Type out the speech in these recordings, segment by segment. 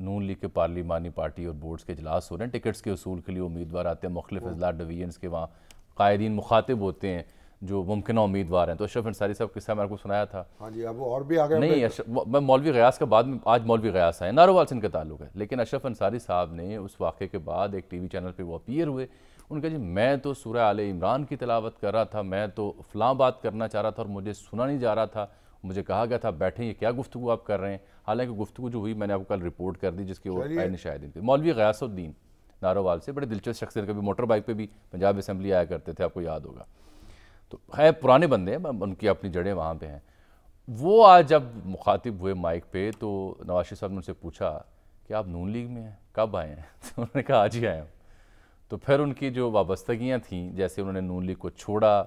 نون league کے پارلیمانی party اور بورڈز کے اجلاس ہو رہے ہیں، ٹکٹس کے اصول کے لیے امیدوار آتے ہیں، مختلف اضلاع ڈویژنز کے وہاں قائدین مخاطب ہوتے ہیں جو ممکنہ امیدوار ہیں. تو اشرف انصاری صاحب قصہ میں آپ کو سنایا تھا. ہاں جی، اب اور بھی آگے نہیں، میں مولوی غیاث کا بعد میں، آج مولوی غیاث آئے، ناروال سے ان کا تعلق ہے، لیکن اشرف انصاری صاحب نے اس واقعے کے بعد ایک ٹی وی چینل پہ وہ اپیئر ہوئے. ان کا جی میں تو سورہ آل عمران کی تلاوت کر رہا تھا، میں تو فلاں بات کرنا چاہ رہا تھا اور مجھے سنا نہیں جا رہا تھا، مجھے کہا گیا تھا بیٹھیں یہ کیا گفتگو آپ کر رہے ہیں. حالانکہ گفتگو جو ہوئی میں نے آپ کو کل رپورٹ کر دی جس کی وہ شاہدین تھے. مولوی غیاث الدین ناروال سے، بڑے دلچسپ شخصیت، کبھی موٹر بائک پہ بھی پنجاب اسمبلی آیا کرتے تھے، آپ کو یاد ہوگا. تو خیر پرانے بندے ہیں، ان کی اپنی جڑیں وہاں پہ ہیں. وہ آج جب مخاطب ہوئے مائک پہ تو نواز شریف صاحب نے ان سے پوچھا کہ آپ نون لیگ میں ہیں، کب آئے ہیں؟ تو انہوں نے کہا آج ہی آئے ہوں. تو پھر ان کی جو وابستگیاں تھیں، جیسے انہوں نے نون لیگ کو چھوڑا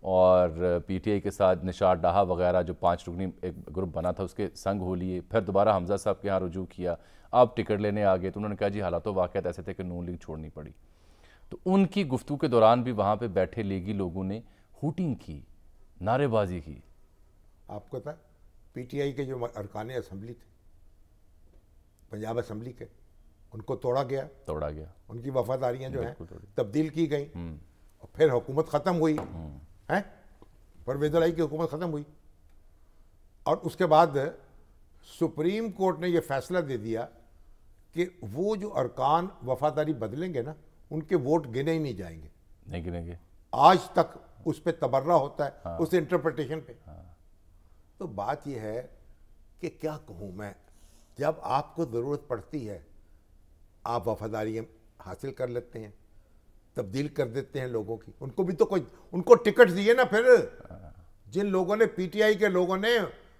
اور پی ٹی آئی کے ساتھ نشاط ڈاہا وغیرہ جو 5 رکنی ایک گروپ بنا تھا اس کے سنگ ہو لیے، پھر دوبارہ حمزہ صاحب کے ہاں رجوع کیا، آپ ٹکٹ لینے آگے. تو انہوں نے کہا جی حالات و واقعات ایسے تھے کہ نون لیگ چھوڑنی پڑی. تو ان کی گفتگو کے دوران بھی وہاں پہ بیٹھے لیگی لوگوں نے ہوٹنگ کی، نعرے بازی کی. آپ کو پتہ پی ٹی آئی کے جو ارکان اسمبلی تھے پنجاب اسمبلی کے، ان کو توڑا گیا، ان کی وفاداریاں جو ہیں تبدیل کی گئیں، اور پھر حکومت ختم ہوئی، پرویز الہی کی حکومت ختم ہوئی. اور اس کے بعد سپریم کورٹ نے یہ فیصلہ دے دیا کہ وہ جو ارکان وفاداری بدلیں گے نا ان کے ووٹ گنے ہی نہیں جائیں گے. نہیں گنیں گے. آج تک اس پہ تبرہ ہوتا ہے، اس انٹرپریٹیشن پہ. تو بات یہ ہے کہ کیا کہوں میں، جب آپ کو ضرورت پڑتی ہے آپ وفاداریاں حاصل کر لیتے ہیں، تبدیل کر دیتے ہیں لوگوں کی. ان کو بھی تو کوئی، ان کو ٹکٹ دیے نا. پھر جن لوگوں نے پی ٹی آئی کے لوگوں نے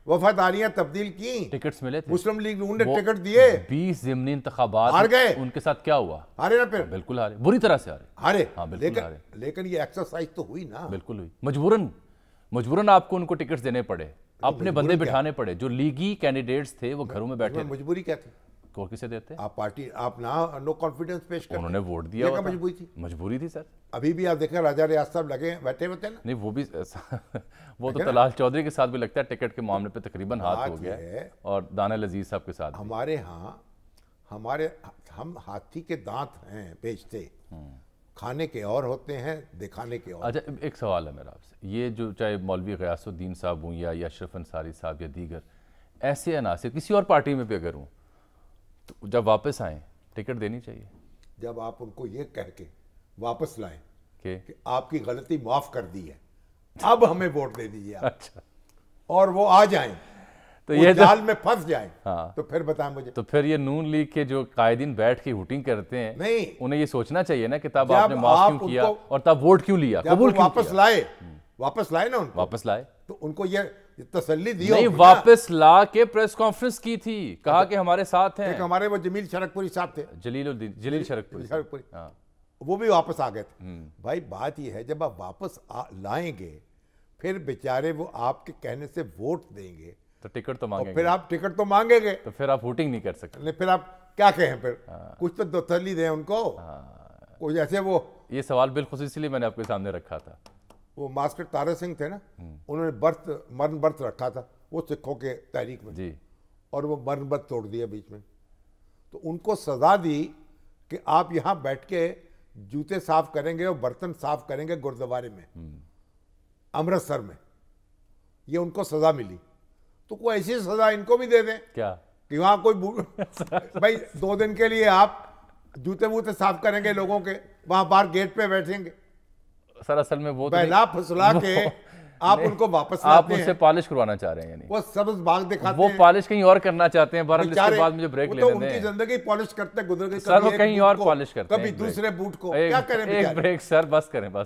وفاداریاں تبدیل کی، ٹکٹس ملے تھے، مسلم لیگ نے ٹکٹ دیے، 20 ضمنی انتخابات ہار گئے. ان کے ساتھ کیا ہوا؟ ہارے نا. پھر بالکل ہارے، بری طرح سے ہارے. لیکن یہ ایکسرسائز تو ہوئی نا. بالکل ہوئی، مجبوراً آپ کو ان کو ٹکٹس دینے پڑے، اپنے بندے بٹھانے پڑے. جو لیگی کینڈیڈیٹس تھے وہ گھروں میں بیٹھے. مجبوری کیا تھی؟ اور کسے دیتے؟ آپ پارٹی، آپ نو کانفیڈنس پیش کرتے. انہوں نے ووٹ دیا. مجبوری تھی. مجبوری تھی سر. ابھی بھی آپ دیکھیں راجہ ریاض صاحب لگے بیٹھے ہوتے ہیں نا. نہیں وہ بھی، وہ تو طلال چودھری کے ساتھ بھی لگتا ہے ٹکٹ کے معاملے پہ تقریباً ہاتھ ہو گیا ہے، اور دانیال عزیز صاحب کے ساتھ. ہمارے ہاں ہم ہاتھی کے دانت ہیں بیچتے، کھانے کے اور ہوتے ہیں، دکھانے کے اور. اچھا ایک سوال ہے میرا آپ سے، یہ جو چاہے مولوی غیاث الدین صاحب ہوں یا اشرف انصاری صاحب یا دیگر ایسے عناصر کسی اور پارٹی میں بھی اگر ہوں تو جب واپس آئیں ٹکٹ دینی چاہیے؟ جب آپ ان کو یہ کہہ کے واپس لائیں کہ آپ کی غلطی معاف کر دی ہے، اب ہمیں ووٹ دے دیجیے آپ، اچھا، اور وہ آ جائیں تو یہ جال میں پھنس جائیں، تو پھر بتائیں مجھے. تو پھر یہ نون لیگ کے جو قائدین بیٹھ کے ہوٹنگ کرتے ہیں، نہیں، انہیں یہ سوچنا چاہیے نا کہ تب آپ نے معاف کیوں کیا اور تب ووٹ کیوں لیا، قبول کیوں کیا. واپس لائے نا ان کو، واپس لائے تو ان کو یہ تسلی دی. نہیں، واپس لا کے پریس کانفرنس کی تھی، کہا کہ ہمارے ساتھ ہیں. ایک ہمارے وہ جمیل شرک صاحب تھے، جلیل شرک پوری، وہ بھی واپس آ گئے تھے. بھائی بات یہ ہے جب آپ واپس لائیں گے پھر بیچارے وہ آپ کے کہنے سے ووٹ دیں گے تو ٹکٹ تو مانگیں گے، پھر آپ ٹکٹ تو مانگیں گے، تو پھر آپ ووٹنگ نہیں کر سکتے. پھر آپ کیا کہیں؟ پھر کچھ تو تسلی دیں ان کو. کچھ ایسے وہ، یہ سوال بالخصوص اس لیے میں نے آپ کے سامنے رکھا تھا. وہ ماسٹر تارا سنگھ تھے نا، انہوں نے مرن برت رکھا تھا وہ سکھوں کے تحریک میں جی، اور وہ مرن برت توڑ دیا بیچ میں. تو ان کو سزا دی کہ آپ یہاں بیٹھ کے جوتے صاف کریں گے اور برتن صاف کریں گے گردوارے میں، امرتسر میں. یہ ان کو سزا ملی. تو کوئی ایسی سزا ان کو بھی دے دیں کیا کہ وہاں کوئی بھائی 2 دن کے لیے آپ جوتے ووتے صاف کریں گے لوگوں کے، وہاں باہر گیٹ پہ بیٹھیں گے. سر اصل میں وہ بہلا پھسلا کے آپ ان کو واپس لاتے ہیں. آپ مجھ سے پالش کروانا چاہ رہے ہیں، یعنی وہ سبز باغ دکھاتے ہیں، وہ پالش کہیں اور کرنا چاہتے ہیں. بہرحال اس کے بعد مجھے بریک لینے دیں. ان کی زندگی پالش کرتے گزر گئی، سر وہ کہیں اور پالش کرتے ہیں، کبھی دوسرے بوٹ کو. کیا کریں؟ ایک بریک سر، بس کریں بس.